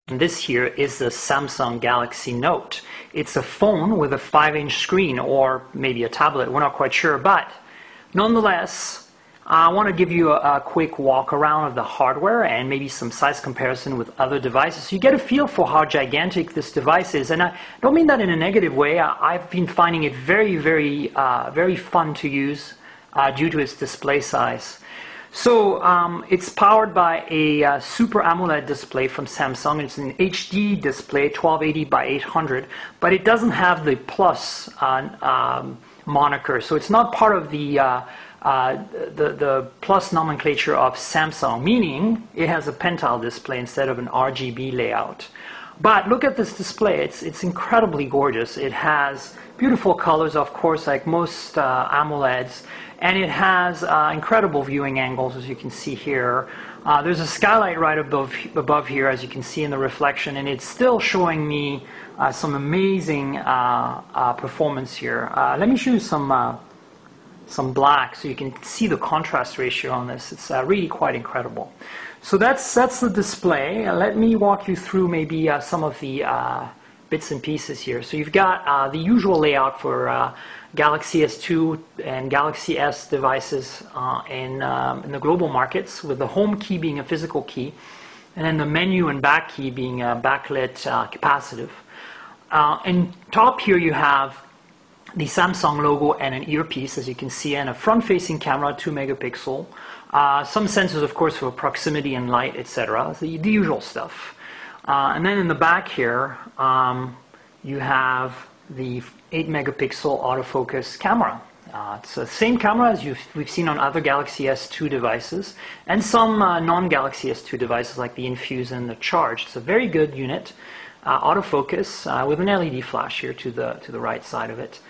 And this here is the Samsung Galaxy Note. It's a phone with a 5-inch screen, or maybe a tablet, we're not quite sure, but nonetheless, I want to give you a quick walk around of the hardware and maybe some size comparison with other devices, so you get a feel for how gigantic this device is. And I don't mean that in a negative way. I've been finding it very fun to use due to its display size. So it's powered by a Super AMOLED display from Samsung. It's an HD display, 1280 by 800, but it doesn't have the plus moniker. So it's not part of the plus nomenclature of Samsung, meaning it has a pentile display instead of an RGB layout. But look at this display. It's incredibly gorgeous. It has beautiful colors, of course, like most AMOLEDs. And it has incredible viewing angles, as you can see here. There's a skylight right above here, as you can see in the reflection, and it's still showing me some amazing performance here. Let me show you some black so you can see the contrast ratio on this. It's really quite incredible. So that's the display. Let me walk you through maybe some of the bits and pieces here. So you've got the usual layout for Galaxy S2 and Galaxy S devices in the global markets, with the home key being a physical key, and then the menu and back key being a backlit capacitive. And top here you have the Samsung logo and an earpiece, as you can see, and a front-facing camera, 2 megapixel. Some sensors, of course, for proximity and light, etc. The usual stuff. And then in the back here, you have the 8 megapixel autofocus camera. It's the same camera as we've seen on other Galaxy S2 devices, and some non-Galaxy S2 devices like the Infuse and the Charge. It's a very good unit. Autofocus with an LED flash here to the right side of it.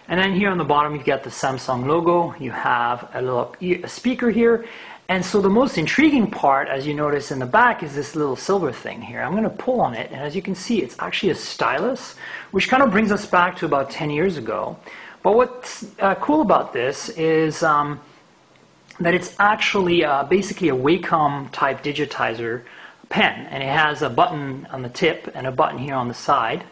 And then here on the bottom you've got the Samsung logo. You have a speaker here. And so the most intriguing part, as you notice in the back, is this little silver thing here. I'm going to pull on it, and as you can see, it's actually a stylus, which kind of brings us back to about 10 years ago. But what's cool about this is that it's actually basically a Wacom type digitizer pen, and it has a button on the tip and a button here on the side.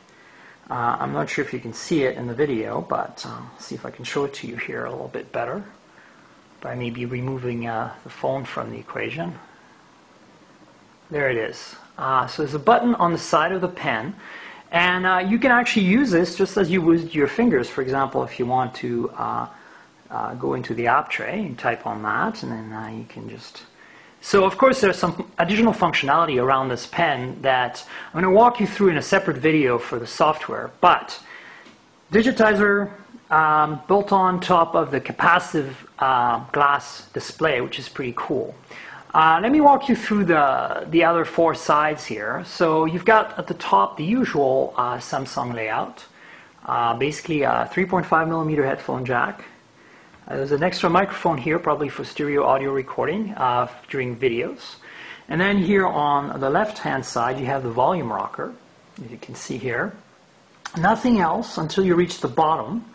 I'm not sure if you can see it in the video, but see if I can show it to you here a little bit better by maybe removing the phone from the equation. There it is. So there's a button on the side of the pen, and you can actually use this just as you would your fingers. For example, if you want to go into the app tray and type on that, and then you can just... So of course there's some additional functionality around this pen that I'm going to walk you through in a separate video for the software, but digitizer built on top of the capacitive glass display, which is pretty cool. Let me walk you through the other 4 sides here. So you've got at the top the usual Samsung layout, basically a 3.5 millimeter headphone jack. There's an extra microphone here, probably for stereo audio recording during videos. And then here on the left-hand side, you have the volume rocker, as you can see here. Nothing else until you reach the bottom.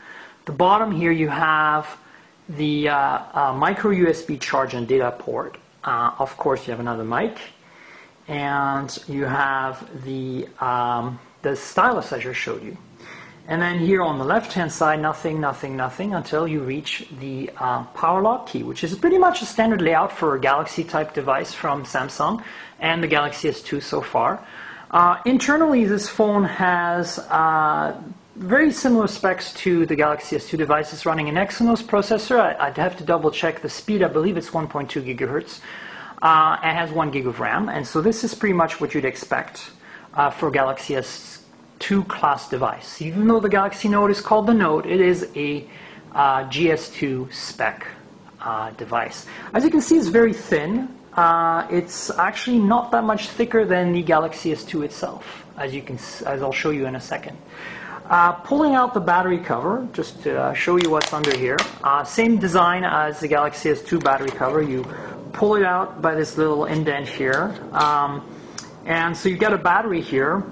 The bottom here, you have the micro USB charge and data port. Of course, you have another mic, and you have the stylus I just showed you. And then here on the left-hand side, nothing until you reach the power lock key, which is pretty much a standard layout for a Galaxy-type device from Samsung and the Galaxy S2 so far. Internally, this phone has very similar specs to the Galaxy S2 device. It's running an Exynos processor. I'd have to double-check the speed. I believe it's 1.2 gigahertz. And has 1 gig of RAM. And so this is pretty much what you'd expect for Galaxy S2 class device. Even though the Galaxy Note is called the Note, it is a GS2 spec device. As you can see, it's very thin. It's actually not that much thicker than the Galaxy S2 itself, as I'll show you in a second. Pulling out the battery cover, just to show you what's under here. Same design as the Galaxy S2 battery cover. You pull it out by this little indent here. And so you've got a battery here.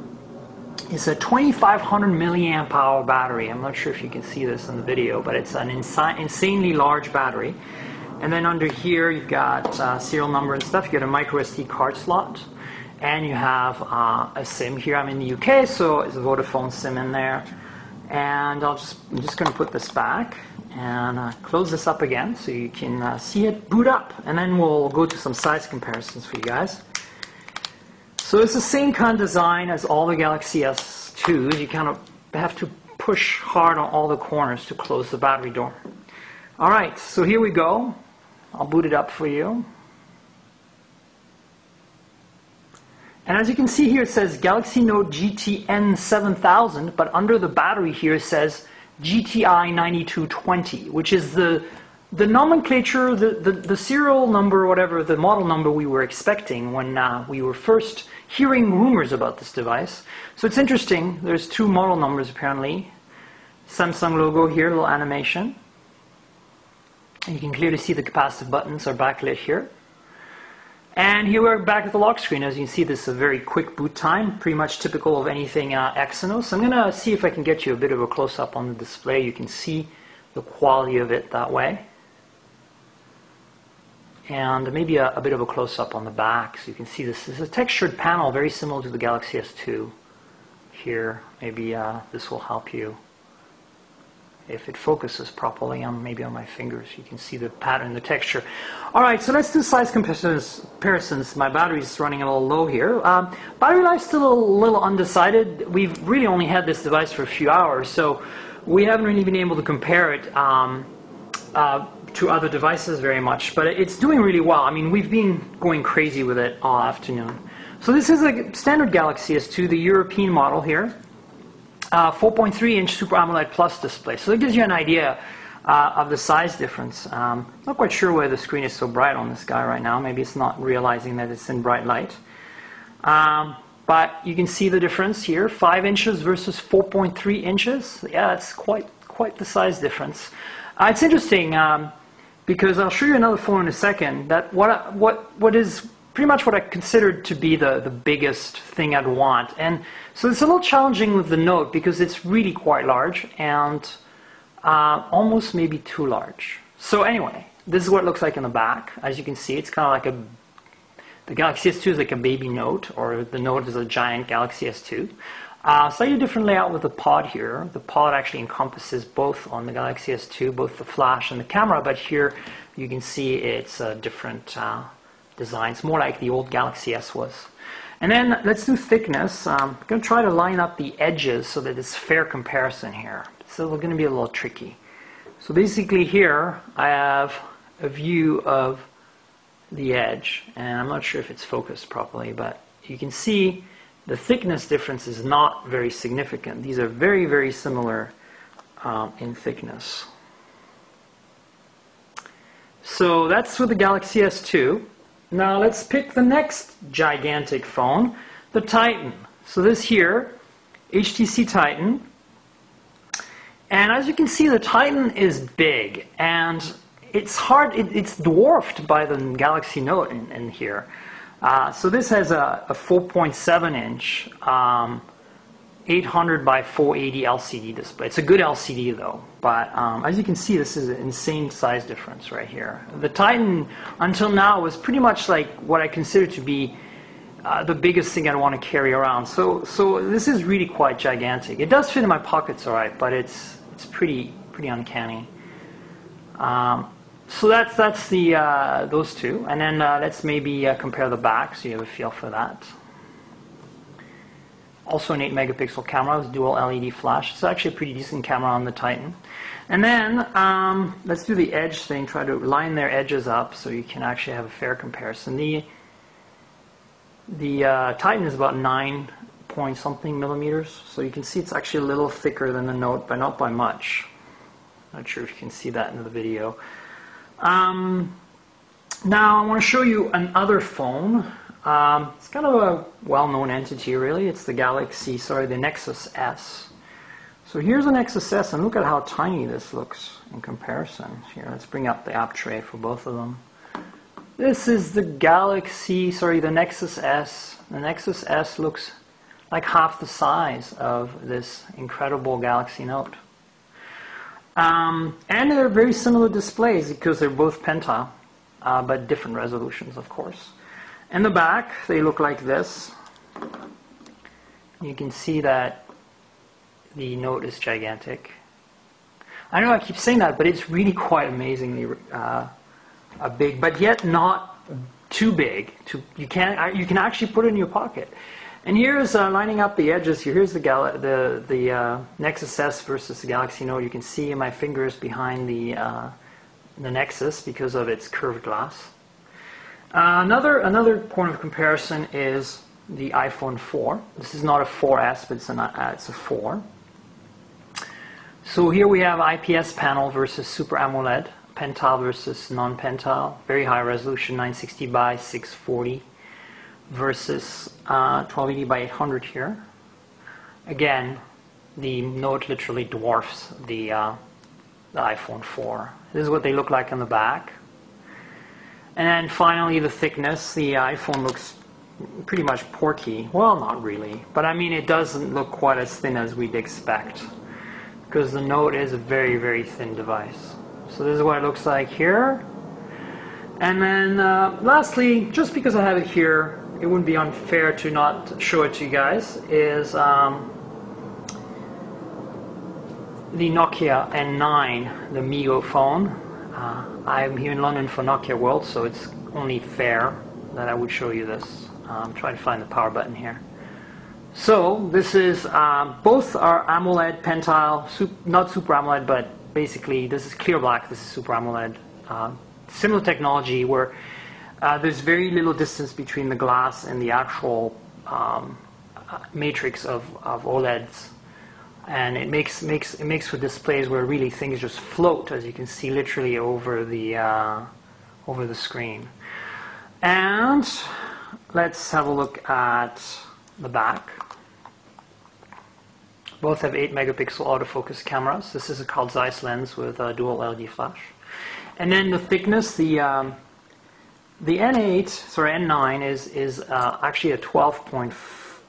It's a 2500 milliamp hour battery. I'm not sure if you can see this in the video, but it's an insanely large battery. And then under here you've got serial number and stuff. You get a micro SD card slot. and you have a SIM here. I'm in the UK, so it's a Vodafone SIM in there. And I'm just going to put this back and close this up again so you can see it boot up. And then we'll go to some size comparisons for you guys. So it's the same kind of design as all the Galaxy S2s. You kind of have to push hard on all the corners to close the battery door. All right, so here we go. I'll boot it up for you. And as you can see here, it says Galaxy Note GTN 7000, but under the battery here it says GTI 9220, which is the nomenclature, the serial number, whatever, the model number we were expecting when we were first hearing rumors about this device. So it's interesting, there's two model numbers apparently. Samsung logo here, little animation. And you can clearly see the capacitive buttons are backlit here. And here we're back at the lock screen. As you can see, this is a very quick boot time, pretty much typical of anything Exynos. I'm going to see if I can get you a bit of a close-up on the display. You can see the quality of it that way. And maybe a bit of a close-up on the back, so you can see this is a textured panel, very similar to the Galaxy S2 here. Maybe this will help you. If it focuses properly on maybe on my fingers, you can see the pattern, the texture. All right, so let's do size comparisons. My battery's running a little low here. Battery life's still a little undecided. We've really only had this device for a few hours, so we haven't really been able to compare it to other devices very much. But it's doing really well. I mean, we've been going crazy with it all afternoon. So this is a standard Galaxy S2, the European model here. 4.3-inch Super AMOLED Plus display. So it gives you an idea of the size difference. Not quite sure why the screen is so bright on this guy right now. Maybe it's not realizing that it's in bright light. But you can see the difference here, 5 inches versus 4.3 inches. Yeah, it's quite the size difference. It's interesting because I'll show you another phone in a second. That what is pretty much what I considered to be the biggest thing I'd want. And so it's a little challenging with the Note because it's really quite large and almost maybe too large. So anyway, this is what it looks like in the back. As you can see, it's kind of like the Galaxy S2 is like a baby Note, or the Note is a giant Galaxy S2. Slightly different layout with the pod here. The pod actually encompasses both on the Galaxy S2, both the flash and the camera, but here you can see it's a different designs, more like the old Galaxy S was. And then let's do thickness. I'm going to try to line up the edges so that it's fair comparison here. So it's going to be a little tricky. So basically here I have a view of the edge, and I'm not sure if it's focused properly, but you can see the thickness difference is not very significant. These are very, very similar in thickness. So that's with the Galaxy S2. Now let's pick the next gigantic phone, the Titan. So this here, HTC Titan. And as you can see, the Titan is big, and it's hard, it's dwarfed by the Galaxy Note in here. So this has a 4.7-inch 800 by 480 LCD display. It's a good LCD though, but as you can see, this is an insane size difference right here. The Titan, until now, was pretty much like what I consider to be the biggest thing I want to carry around. So this is really quite gigantic. It does fit in my pockets, all right, but it's pretty uncanny. So that's the those two, and then let's maybe compare the back so you have a feel for that. Also an 8-megapixel camera with dual LED flash. It's actually a pretty decent camera on the Titan. And then let's do the edge thing, try to line their edges up so you can actually have a fair comparison. The Titan is about 9-point-something millimeters, so you can see it's actually a little thicker than the Note, but not by much. Not sure if you can see that in the video. Now I want to show you another phone. It's kind of a well-known entity, really. It's the the Nexus S. So here's the Nexus S, and look at how tiny this looks in comparison. Here, let's bring up the app tray for both of them. This is the the Nexus S. The Nexus S looks like half the size of this incredible Galaxy Note. And they're very similar displays because they're both Penta, but different resolutions, of course. In the back, they look like this. You can see that the Note is gigantic. I know I keep saying that, but it's really quite amazingly big, but yet not too big. You can actually put it in your pocket. And here's lining up the edges here. Here's the Nexus S versus the Galaxy Note. You can see my fingers behind the Nexus because of its curved glass. Another point of comparison is the iPhone 4. This is not a 4S, but it's a 4. So here we have IPS panel versus Super AMOLED, pentile versus non-pentile, very high resolution, 960 by 640 versus 1280 by 800 here. Again, the Note literally dwarfs the iPhone 4. This is what they look like on the back. And then finally the thickness. The iPhone looks pretty much porky. Well, not really, but I mean it doesn't look quite as thin as we'd expect, because the Note is a very, very thin device. So this is what it looks like here. And then lastly, just because I have it here, it wouldn't be unfair to not show it to you guys, is the Nokia N9, the MeeGo phone. I'm here in London for Nokia World, so it's only fair that I would show you this. I'm trying to find the power button here. So this is both are AMOLED pentile, not Super AMOLED, but basically this is clear black, this is Super AMOLED. Similar technology where there's very little distance between the glass and the actual matrix of OLEDs, and it makes for displays where really things just float, as you can see, literally over the screen. And let's have a look at the back. Both have 8 megapixel autofocus cameras. This is a Carl Zeiss lens with a dual LED flash. And then the thickness, the N9 is actually a 12 point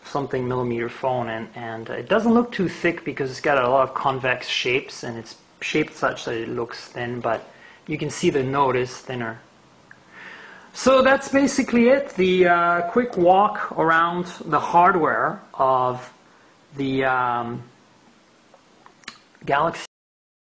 something millimeter phone, and it doesn't look too thick because it's got a lot of convex shapes, and it's shaped such that it looks thin, but you can see the Note is thinner. So that's basically it, the quick walk around the hardware of the Galaxy